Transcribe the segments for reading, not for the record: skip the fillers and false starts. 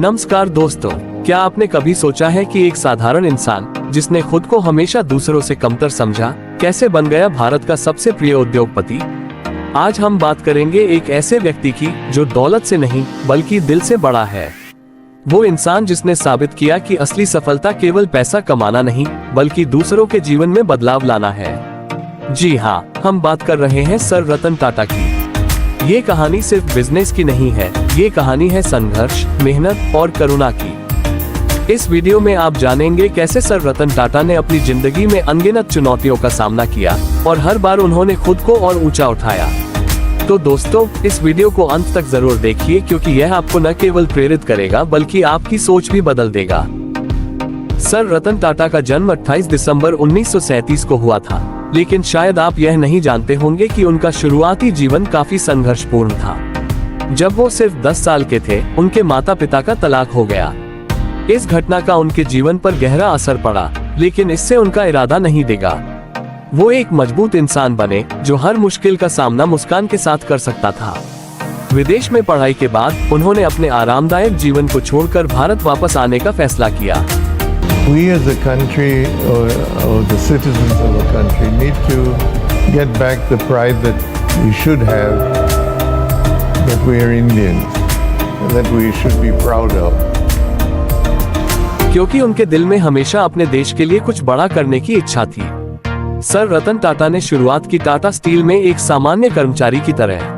नमस्कार दोस्तों, क्या आपने कभी सोचा है कि एक साधारण इंसान जिसने खुद को हमेशा दूसरों से कमतर समझा, कैसे बन गया भारत का सबसे प्रिय उद्योगपति। आज हम बात करेंगे एक ऐसे व्यक्ति की जो दौलत से नहीं बल्कि दिल से बड़ा है। वो इंसान जिसने साबित किया कि असली सफलता केवल पैसा कमाना नहीं बल्कि दूसरों के जीवन में बदलाव लाना है। जी हाँ, हम बात कर रहे हैं सर रतन टाटा की। ये कहानी सिर्फ बिजनेस की नहीं है, ये कहानी है संघर्ष, मेहनत और करुणा की। इस वीडियो में आप जानेंगे कैसे सर रतन टाटा ने अपनी जिंदगी में अनगिनत चुनौतियों का सामना किया और हर बार उन्होंने खुद को और ऊंचा उठाया। तो दोस्तों, इस वीडियो को अंत तक जरूर देखिए क्योंकि यह आपको न केवल प्रेरित करेगा बल्कि आपकी सोच भी बदल देगा। सर रतन टाटा का जन्म 28 दिसंबर 1937 को हुआ था, लेकिन शायद आप यह नहीं जानते होंगे कि उनका शुरुआती जीवन काफी संघर्षपूर्ण था। जब वो सिर्फ 10 साल के थे, उनके माता पिता का तलाक हो गया। इस घटना का उनके जीवन पर गहरा असर पड़ा, लेकिन इससे उनका इरादा नहीं दिगा। वो एक मजबूत इंसान बने जो हर मुश्किल का सामना मुस्कान के साथ कर सकता था। विदेश में पढ़ाई के बाद उन्होंने अपने आरामदायक जीवन को छोड़कर भारत वापस आने का फैसला किया। We as a country or the citizens of a country need to get back the pride that we should have, that we are Indians, and that we should be proud of. क्योंकि उनके दिल में हमेशा अपने देश के लिए कुछ बड़ा करने की इच्छा थी। सर रतन टाटा ने शुरुआत की टाटा स्टील में एक सामान्य कर्मचारी की तरह।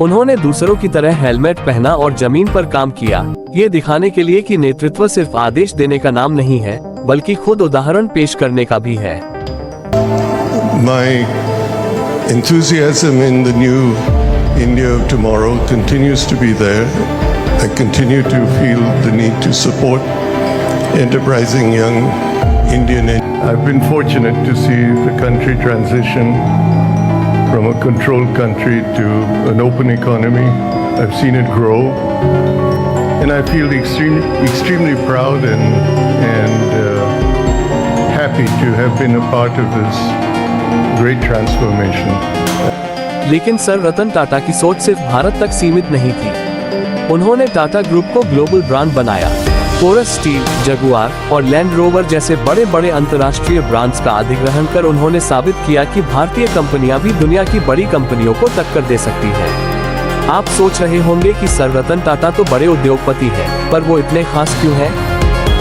उन्होंने दूसरों की तरह हेलमेट पहना और जमीन पर काम किया, ये दिखाने के लिए कि नेतृत्व सिर्फ आदेश देने का नाम नहीं है बल्कि खुद उदाहरण पेश करने का भी है। My enthusiasm in the new India of tomorrow continues to be there. I continue to feel the need to support enterprising young Indian. I've been fortunate to see the country transition from a controlled country to an open economy. I've seen it grow, and I feel extremely proud and happy to have been a part of this great transformation. लेकिन sir Ratan Tata की सोच सिर्फ भारत तक सीमित नहीं थी। उन्होंने Tata group को ग्लोबल ब्रांड बनाया। कोरस स्टील, जगुआर और लैंड रोवर जैसे बड़े बड़े अंतर्राष्ट्रीय ब्रांड्स का अधिग्रहण कर उन्होंने साबित किया कि भारतीय कंपनियां भी दुनिया की बड़ी कंपनियों को टक्कर दे सकती हैं। आप सोच रहे होंगे कि सर रतन टाटा तो बड़े उद्योगपति हैं, पर वो इतने खास क्यों हैं?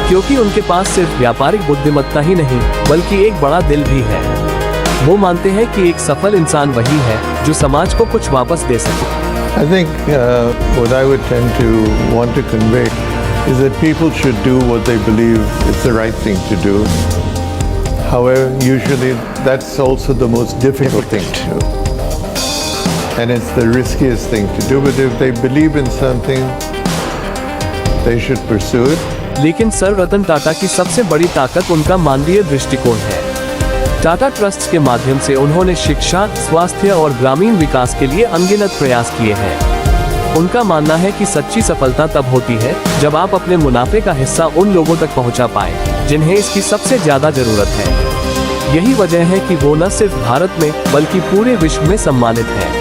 क्योंकि उनके पास सिर्फ व्यापारिक बुद्धिमत्ता ही नहीं बल्कि एक बड़ा दिल भी है। वो मानते हैं कि एक सफल इंसान वही है जो समाज को कुछ वापस दे सके। I think what I would tend to want to convey is that people should do what they believe is the right thing to do. However, usually that's also the most difficult thing to do. And it's the riskiest thing to do. But if they believe in something, they should pursue it. लेकिन sir Ratan Tata की सबसे बड़ी ताकत उनका मानवीय दृष्टिकोण है। Tata trust के माध्यम से उन्होंने शिक्षा, स्वास्थ्य और ग्रामीण विकास के लिए अनगिनत प्रयास किए हैं। उनका मानना है कि सच्ची सफलता तब होती है जब आप अपने मुनाफे का हिस्सा उन लोगों तक पहुंचा पाएं, जिन्हें इसकी सबसे ज्यादा जरूरत है। यही वजह है कि वो न सिर्फ भारत में बल्कि पूरे विश्व में सम्मानित हैं।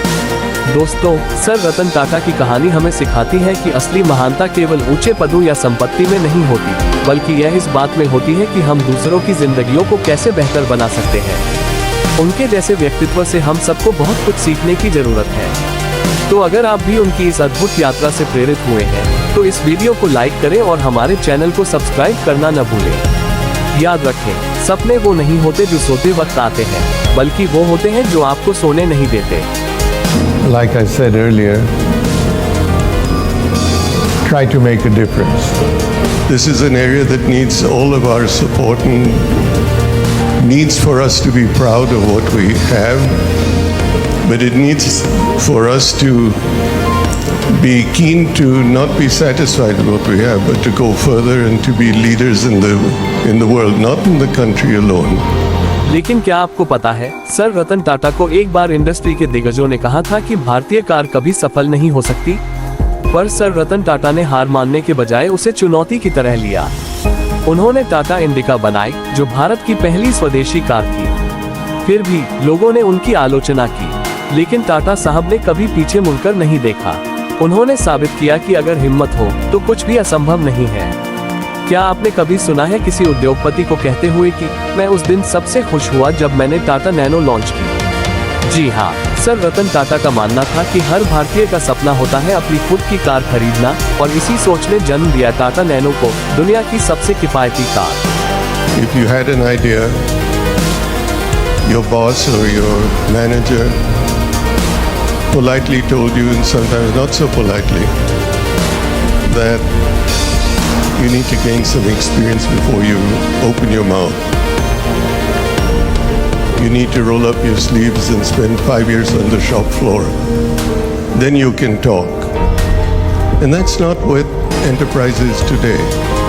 दोस्तों, सर रतन टाटा की कहानी हमें सिखाती है कि असली महानता केवल ऊंचे पदों या संपत्ति में नहीं होती, बल्कि यह इस बात में होती है कि हम दूसरों की जिंदगियों को कैसे बेहतर बना सकते हैं। उनके जैसे व्यक्तित्व से हम सबको बहुत कुछ सीखने की जरूरत है। तो अगर आप भी उनकी इस अद्भुत यात्रा से प्रेरित हुए हैं, तो इस वीडियो को लाइक करें और हमारे चैनल को सब्सक्राइब करना न भूलें। याद रखें, सपने वो नहीं होते जो सोते वक्त आते हैं, बल्कि वो होते हैं जो आपको सोने नहीं देते। Like I said earlier, try to make a difference. This is an area that needs all of our support and needs for us to be proud of what we have. But it needs for us to be keen to not be satisfied with what we have, but to go further and to be leaders in the world, not in the country alone. लेकिन क्या आपको पता है, sir Ratan Tata को एक बार industry के दिग्गजों ने कहा था कि भारतीय कार कभी सफल नहीं हो सकती, पर सर रतन टाटा ने हार मानने के बजाय उसे चुनौती की तरह लिया। उन्होंने टाटा इंडिका बनाई, जो भारत की पहली स्वदेशी कार थी। फिर भी लोगों ने उनकी आलोचना की, लेकिन टाटा साहब ने कभी पीछे मुड़कर नहीं देखा। उन्होंने साबित किया कि अगर हिम्मत हो तो कुछ भी असंभव नहीं है। क्या आपने कभी सुना है किसी उद्योगपति को कहते हुए कि मैं उस दिन सबसे खुश हुआ जब मैंने टाटा नैनो लॉन्च की? जी हाँ, सर रतन टाटा का मानना था कि हर भारतीय का सपना होता है अपनी खुद की कार खरीदना, और इसी सोच ने जन्म दिया टाटा नैनो को, दुनिया की सबसे किफायती car. If you had an idea, your boss or your manager politely told you, and sometimes not so politely, that you need to gain some experience before you open your mouth. You need to roll up your sleeves and spend 5 years on the shop floor. Then you can talk. And that's not what enterprise is today.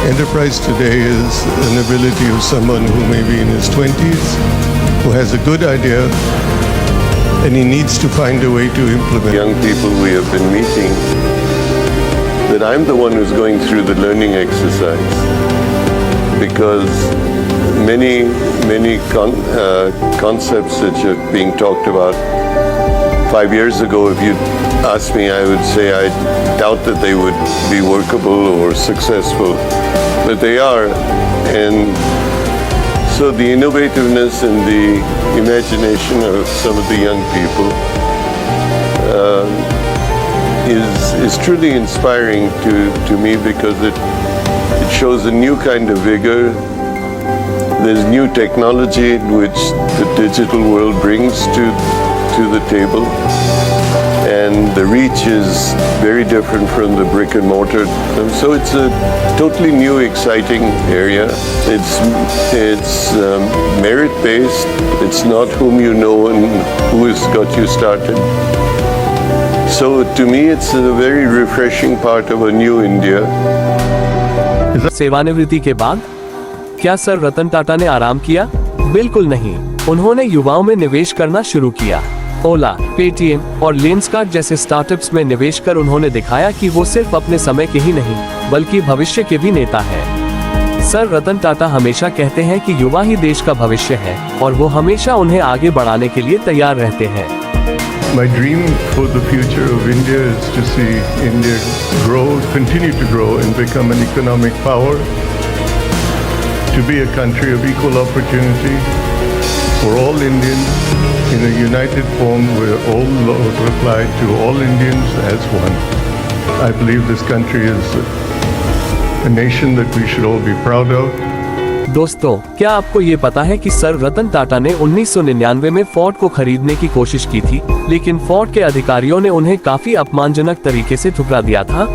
Enterprise today is an ability of someone who may be in his 20s, who has a good idea, and he needs to find a way to implement. Young people we have been meeting, that I'm the one who's going through the learning exercise, because many concepts that are being talked about 5 years ago, if you asked me, I would say I doubt that they would be workable or successful, but they are. And so the innovativeness and the imagination of some of the young people is truly inspiring to me, because it shows a new kind of vigor. There's new technology which the digital world brings to the table, and the reach is very different from the brick and mortar. And so it's a totally new, exciting area. It's merit based. It's not whom you know and who has got you started. So to me, it's a very refreshing part of a new India. सेवानिवृत्ति के बाद क्या sir Ratan Tata ने आराम किया? बिल्कुल नहीं। उन्होंने युवाओं में निवेश करना शुरू किया। ओला, पेटीएम और लेंसकार्ट जैसे स्टार्टअप्स में निवेश कर उन्होंने दिखाया कि वो सिर्फ अपने समय के ही नहीं, बल्कि भविष्य के भी नेता हैं। सर रतन टाटा हमेशा कहते हैं कि युवा ही देश का भविष्य है, और वो हमेशा उन्हें आगे बढ़ाने के लिए तैयार रहते हैं। My dream for the future of India is to see India grow, continue to grow and become an economic power, to be a country of equal opportunity for all Indians in a united form where all laws apply to all Indians as one. I believe this country is a nation that we should all be proud of. दोस्तों, क्या आपको ये पता है कि sir Ratan Tata ने 1999 में Ford को खरीदने की कोशिश की थी, लेकिन फोर्ड के अधिकारियों ने उन्हें काफी अपमानजनक तरीके से ठुकरा दिया था।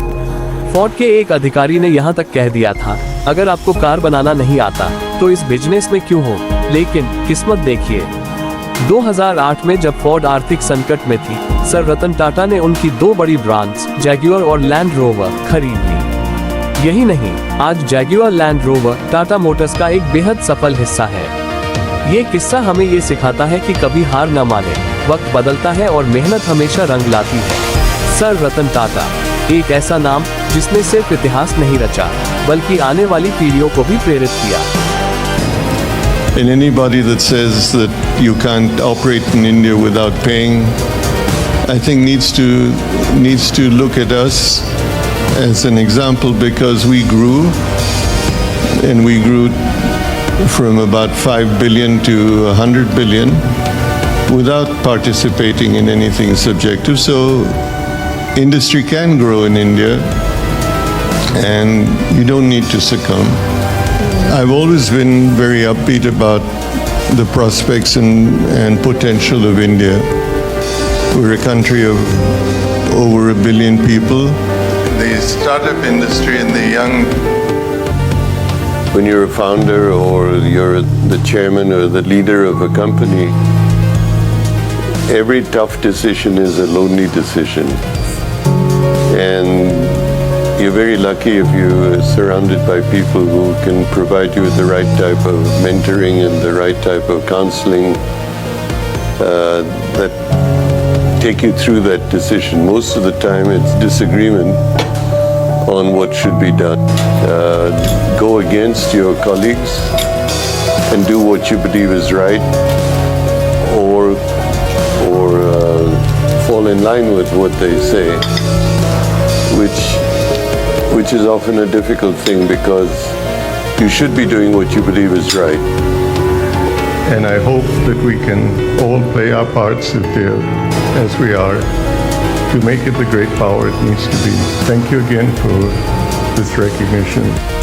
फोर्ड के एक अधिकारी ने यहाँ तक कह दिया था, अगर आपको कार बनाना नहीं आता तो इस बिजनेस में क्यों हो। लेकिन किस्मत देखिए, 2008 में जब फोर्ड आर्थिक संकट में थी, सर रतन टाटा ने उनकी 2 बड़ी ब्रांड्स जैगुआर और लैंड रोवर खरीद ली। यही नहीं, आज Jaguar land rover Tata Motors का एक बेहद सफल हिस्सा है। ये किस्सा हमें ये सिखाता है कि कभी हार न माने, वक्त बदलता है और मेहनत हमेशा रंग लाती है। सर रतन टाटा, एक ऐसा नाम जिसने सिर्फ इतिहास नहीं रचा, बल्कि आने वाली पीढ़ियों को भी प्रेरित किया। And anybody that says that you can't operate in India without paying, I think needs to look at us as an example, because we grew from about 5 billion to 100 billion without participating in anything subjective. So industry can grow in India and you don't need to succumb. I've always been very upbeat about the prospects and potential of India. We're a country of over 1 billion people. The startup industry and the young. When you're a founder or you're the chairman or the leader of a company, every tough decision is a lonely decision. And you're very lucky if you're surrounded by people who can provide you with the right type of mentoring and the right type of counseling that take you through that decision. Most of the time it's disagreement on what should be done. Go against your colleagues and do what you believe is right, or fall in line with what they say. which is often a difficult thing because you should be doing what you believe is right. And I hope that we can all play our parts as we are to make it the great power it needs to be. Thank you again for this recognition.